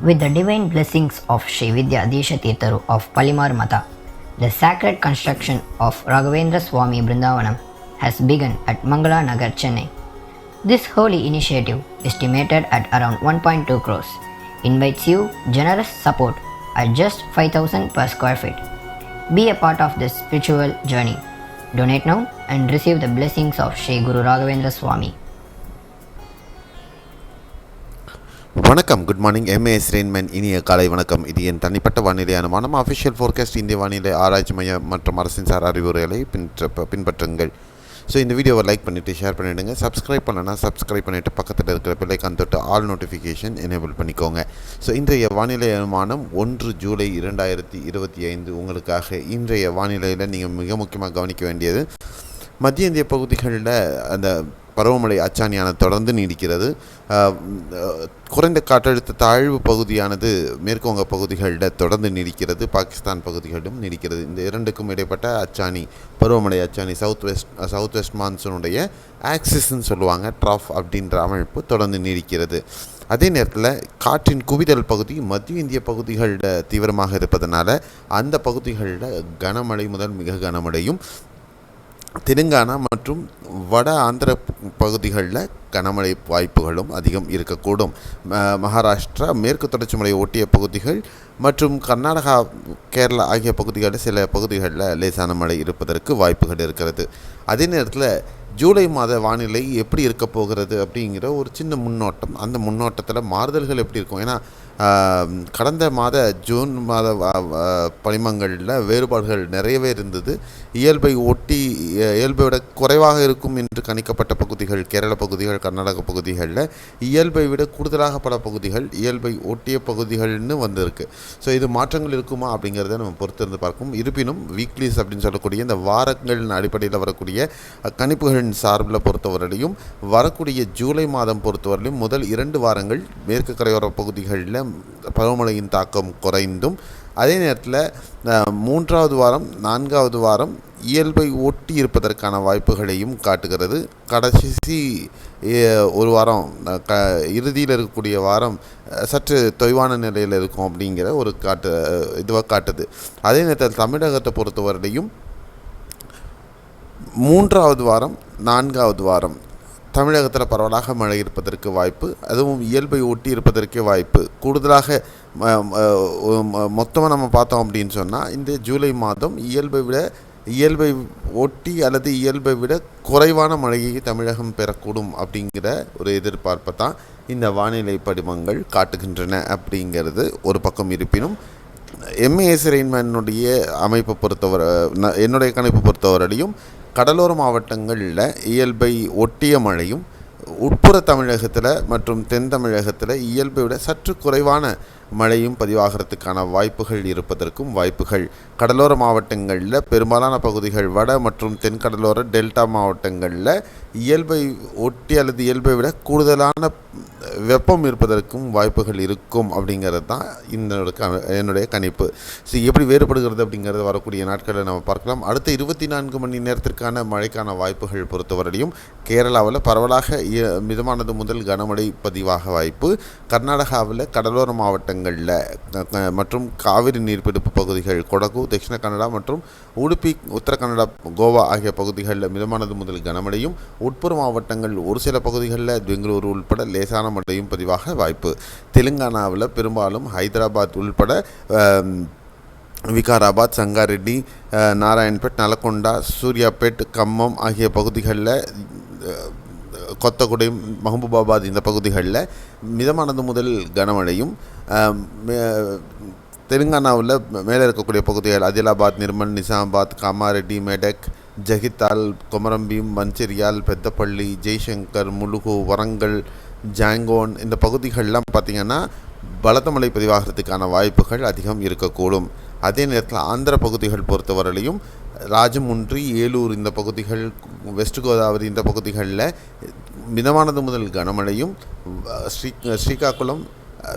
With the divine blessings of Sri Vidya Disha Tirtharu of Palimar Mata, the sacred construction of Raghavendra Swami Brindavanam has begun at Mangala Nagar, Chennai. This holy initiative, estimated at around 1.2 crores, invites you generous support at just 5,000 per square feet. Be a part of this spiritual journey. Donate now and receive the blessings of Sri Guru Raghavendra Swami. வணக்கம், good morning. MAS Rainman இனிய காலை வணக்கம். இது என் தனிப்பட்ட வானிலையான நம்ம official forecast இந்திய வானிலை ஆராய்ச்சி மையம் மற்றும் அரசின் சார் அறிவுரைகளை பின்பற்றுங்கள். ஸோ இந்த வீடியோவை லைக் பண்ணிவிட்டு ஷேர் பண்ணிவிடுங்க. சப்ஸ்கிரைப் பண்ணனா சப்ஸ்கிரைப் பண்ணிவிட்டு பக்கத்தில் இருக்கிற பெல்லைக்கான் தொட்டு ஆல் நோட்டிஃபிகேஷன் எனேபிள் பண்ணிக்கோங்க. ஸோ இன்றைய வானிலை அனுமானம் 1 ஜூலை 2025 உங்களுக்காக. இன்றைய வானிலையில் நீங்கள் மிக முக்கியமாக கவனிக்க வேண்டியது, மத்திய இந்திய பகுதிகளில் அந்த பருவமழை அச்சாணியான தொடர்ந்து நீடிக்கிறது. குறைந்த காற்றழுத்த தாழ்வு பகுதியானது மேற்குவங்க பகுதிகளில் தொடர்ந்து நீடிக்கிறது, பாகிஸ்தான் பகுதிகளிலும் நீடிக்கிறது. இந்த இரண்டுக்கும் இடைப்பட்ட அச்சாணி, பருவமழை அச்சாணி, சவுத் வெஸ்ட் மான்சூனுடைய ஆக்சிஸ்ன்னு சொல்லுவாங்க, ட்ராஃப் அப்படின்ற அமைப்பு தொடர்ந்து நீடிக்கிறது. அதே நேரத்தில் காற்றின் குவிதல் பகுதி மத்திய இந்திய பகுதிகளில் தீவிரமாக இருப்பதனால அந்த பகுதிகளில் கனமழை முதல் மிக கனமழையும், தெலுங்கானா மற்றும் வட ஆந்திர பகுதிகளில் கனமழை வாய்ப்புகளும் அதிகம் இருக்கக்கூடும். மகாராஷ்டிரா, மேற்கு தொடர்ச்சி மலை ஒட்டிய பகுதிகள் மற்றும் கர்நாடகா, கேரளா ஆகிய பகுதிகளில் சில பகுதிகளில் லேசான மழை இருப்பதற்கு வாய்ப்புகள் இருக்கிறது. அதே நேரத்தில் ஜூலை மாத வானிலை எப்படி இருக்க போகிறது அப்படிங்கிற ஒரு சின்ன முன்னோட்டம். அந்த முன்னோட்டத்தில் மாறுதல்கள் எப்படி இருக்கும்? ஏன்னா கடந்த மாத ஜூன் மாத படிமங்களில் வேறுபாடுகள் நிறையவே இருந்தது. இயல்பை விட குறைவாக இருக்கும் என்று கணிக்கப்பட்ட பகுதிகள் கேரள பகுதிகள், கர்நாடக பகுதிகளில் இயல்பை விட கூடுதலாக பல பகுதிகள் இயல்பை ஒட்டிய பகுதிகள்னு வந்திருக்கு. ஸோ இது மாற்றங்கள் இருக்குமா அப்படிங்கிறத நம்ம பொறுத்திருந்து பார்க்கும். இருப்பினும் வீக்லிஸ் அப்படின்னு சொல்லக்கூடிய இந்த வாரங்களின் அடிப்படையில் வரக்கூடிய கணிப்புகளின் சார்பில் பொறுத்தவரையிலையும் வரக்கூடிய ஜூலை மாதம் பொறுத்தவரையிலும் முதல் 2 வாரங்கள் மேற்கு கரையோர பகுதிகளில் பருவமழையின் தாக்கம் குறைந்தும், அதே நேரத்தில் 3வது வாரம் 4வது வாரம் இயல்பை ஒட்டி இருப்பதற்கான வாய்ப்புகளையும் காட்டுகிறது. கடைசி ஒரு வாரம் இறுதியில் இருக்கக்கூடிய வாரம் சற்று தொய்வான நிலையில் இருக்கும் அப்படிங்கிற ஒரு இதுவாக காட்டுது. அதே நேரத்தில் தமிழகத்தை பொறுத்தவரையிலையும் 3வது வாரம் 4வது வாரம் தமிழகத்தில் பரவலாக மழை இருப்பதற்கு வாய்ப்பு, அதுவும் இயல்பை ஒட்டி இருப்பதற்கே வாய்ப்பு. கூடுதலாக மொத்தமாக நம்ம பார்த்தோம் அப்படின்னு சொன்னால் இந்த ஜூலை மாதம் இயல்பை ஒட்டி அல்லது இயல்பை விட குறைவான மழையை தமிழகம் பெறக்கூடும் அப்படிங்கிற ஒரு எதிர்பார்ப்பை தான் இந்த வானிலை படிமங்கள் காட்டுகின்றன அப்படிங்கிறது ஒரு பக்கம். இருப்பினும் எம்ஏஎஸ் ரெயின்மேனுடைய அமைப்பை பொறுத்தவரை, என்னுடைய கணிப்பு பொறுத்தவரையிலையும் கடலோர மாவட்டங்களில் இயல்பை ஒட்டிய மழையும், உட்புற தமிழகத்தில் மற்றும் தென் தமிழகத்தில் இயல்பை விட சற்று குறைவான மழையும் பதிவாகிறதுக்கான வாய்ப்புகள் இருப்பதற்கும் வாய்ப்புகள். கடலோர மாவட்டங்களில் பெரும்பாலான பகுதிகள், வட மற்றும் தென்கடலோர டெல்டா மாவட்டங்களில் இயல்பை ஒட்டி அல்லது இயல்பை விட கூடுதலான வெப்பம் இருப்பதற்கும் வாய்ப்புகள் இருக்கும் அப்படிங்கிறது தான் என்னுடைய கணிப்பு. ஸோ எப்படி வேறுபடுகிறது அப்படிங்கிறது வரக்கூடிய நாட்களில் நம்ம பார்க்கலாம். அடுத்த 24 மணி நேரத்திற்கான மழைக்கான வாய்ப்புகள் பொறுத்தவரையிலையும் கேரளாவில் பரவலாக மிதமானது முதல் கனமழை பதிவாக வாய்ப்பு, கர்நாடகாவில் கடலோர மாவட்டங்களில் மற்றும் காவிரி நீர்பிடிப்பு பகுதிகள், கொடகு, தட்சிண கன்னடா மற்றும் உடுப்பி, உத்தர கன்னடா, கோவா ஆகிய பகுதிகளில் மிதமானது முதல் கனமழையும், உட்புற மாவட்டங்கள் ஒரு சில பகுதிகளில் பெங்களூரு உள்பட லேசான மழையும் பதிவாக வாய்ப்பு. தெலுங்கானாவில் பெரும்பாலும் ஹைதராபாத் உள்பட விகாராபாத், சங்காரெட்டி, நாராயண்பேட், நலகொண்டா, சூர்யாபேட், கம்மம் ஆகிய பகுதிகளில், கொத்தகுடை, மஹபூபாபாத் இந்த பகுதிகளில் மிதமானது முதல் கனமழையும், தெலுங்கானாவில் மேலே இருக்கக்கூடிய பகுதிகள் ஆதிலாபாத், நிர்மல், நிசாமாபாத், காமாரெட்டி, மெடக், ஜகித்தால், கொமரம்பீம், மஞ்சரியால், பெத்தப்பள்ளி, ஜெய்சங்கர், முலுகு, வரங்கல், ஜாங்கோன் இந்த பகுதிகளெலாம் பார்த்திங்கன்னா பலத்த மழை பதிவாகிறதுக்கான வாய்ப்புகள் அதிகம் இருக்கக்கூடும். அதே நேரத்தில் ஆந்திர பகுதிகள் பொறுத்தவரையிலையும் ராஜமுன்றி, ஏலூர் இந்த பகுதிகள், வெஸ்ட் கோதாவரி இந்த பகுதிகளில் மிதமானது முதல் கனமழையும், ஸ்ரீகாக்குளம்,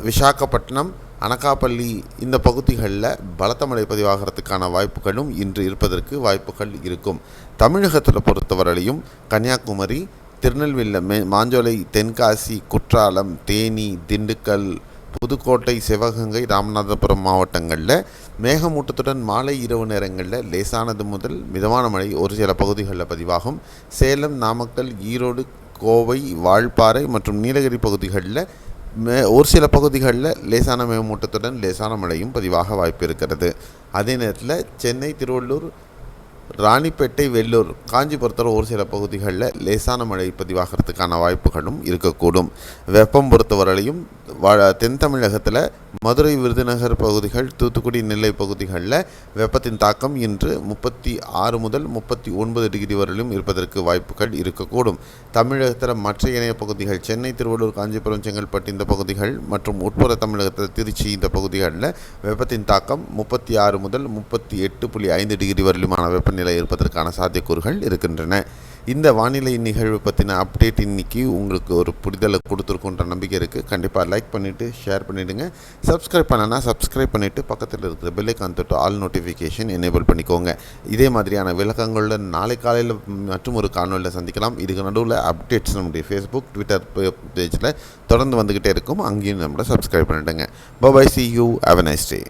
விசாகப்பட்டினம், அனகாப்பள்ளி இந்த பகுதிகளில் பலத்த மழை பதிவாகிறதுக்கான வாய்ப்புகளும் இன்று இருப்பதற்கு வாய்ப்புகள் இருக்கும். தமிழகத்தில் பொறுத்தவரையிலையும் கன்னியாகுமரி, திருநெல்வேலியில் மாஞ்சோலை, தென்காசி, குற்றாலம், தேனி, திண்டுக்கல், புதுக்கோட்டை, சிவகங்கை, ராமநாதபுரம் மாவட்டங்களில் மேகமூட்டத்துடன் மாலை இரவு நேரங்களில் லேசானது முதல் மிதமான மழை ஒரு சில பகுதிகளில் பதிவாகும். சேலம், நாமக்கல், ஈரோடு, கோவை, வால்பாறை மற்றும் நீலகிரி பகுதிகளில் ஒரு சில பகுதிகளில் லேசான மேகமூட்டத்துடன் லேசான மழையும் பதிவாக வாய்ப்பு இருக்கிறது. அதே நேரத்தில் சென்னை, திருவள்ளூர், ராணிப்பேட்டை, வெள்ளூர், காஞ்சிபுரத்தில் ஒரு சில பகுதிகளில் லேசான மழை பதிவாகிறதுக்கான வாய்ப்புகளும் இருக்கக்கூடும். வெப்பம் பொறுத்தவரையிலையும் தென் தமிழகத்தில் மதுரை, விருதுநகர் பகுதிகள், தூத்துக்குடி, நெல்லை பகுதிகளில் வெப்பத்தின் தாக்கம் இன்று 36 முதல் 39 டிகிரி வரையிலும் இருப்பதற்கு வாய்ப்புகள் இருக்கக்கூடும். தமிழகத்தில் மற்ற இணைய பகுதிகள் சென்னை, திருவள்ளூர், காஞ்சிபுரம், செங்கல்பட்டு இந்த பகுதிகள் மற்றும் உட்புற தமிழகத்தில் திருச்சி இந்த பகுதிகளில் வெப்பத்தின் தாக்கம் 36 முதல் 38.5 டிகிரி வரையிலுமான வெப்பநிலை இருப்பதற்கான சாத்தியக்கூறுகள் இருக்கின்றன. இந்த வானிலை நிகழ்வு பற்றின அப்டேட் இன்றைக்கி உங்களுக்கு ஒரு புரிதலை கொடுத்துருக்குன்ற நம்பிக்கை இருக்குது. கண்டிப்பாக லைக் பண்ணிவிட்டு ஷேர் பண்ணிவிடுங்க. சப்ஸ்கிரைப் பண்ணனா சப்ஸ்கிரைப் பண்ணிவிட்டு பக்கத்தில் இருக்கிற பெல்லைக்கான் தொட்டு ஆல் நோட்டிஃபிகேஷன் எனேபிள் பண்ணிக்கோங்க. இதே மாதிரியான விளக்கங்களுடன் நாளை காலையில் மற்றும் ஒரு காணொலியில் சந்திக்கலாம். இதுக்கு நடுவில் அப்டேட்ஸ் நம்முடைய ஃபேஸ்புக், ட்விட்டர் பேஜில் தொடர்ந்து வந்துக்கிட்டே இருக்கும். அங்கேயும் நம்மளை சப்ஸ்கிரைப் பண்ணிவிடுங்க. Bye, see you, have a nice day.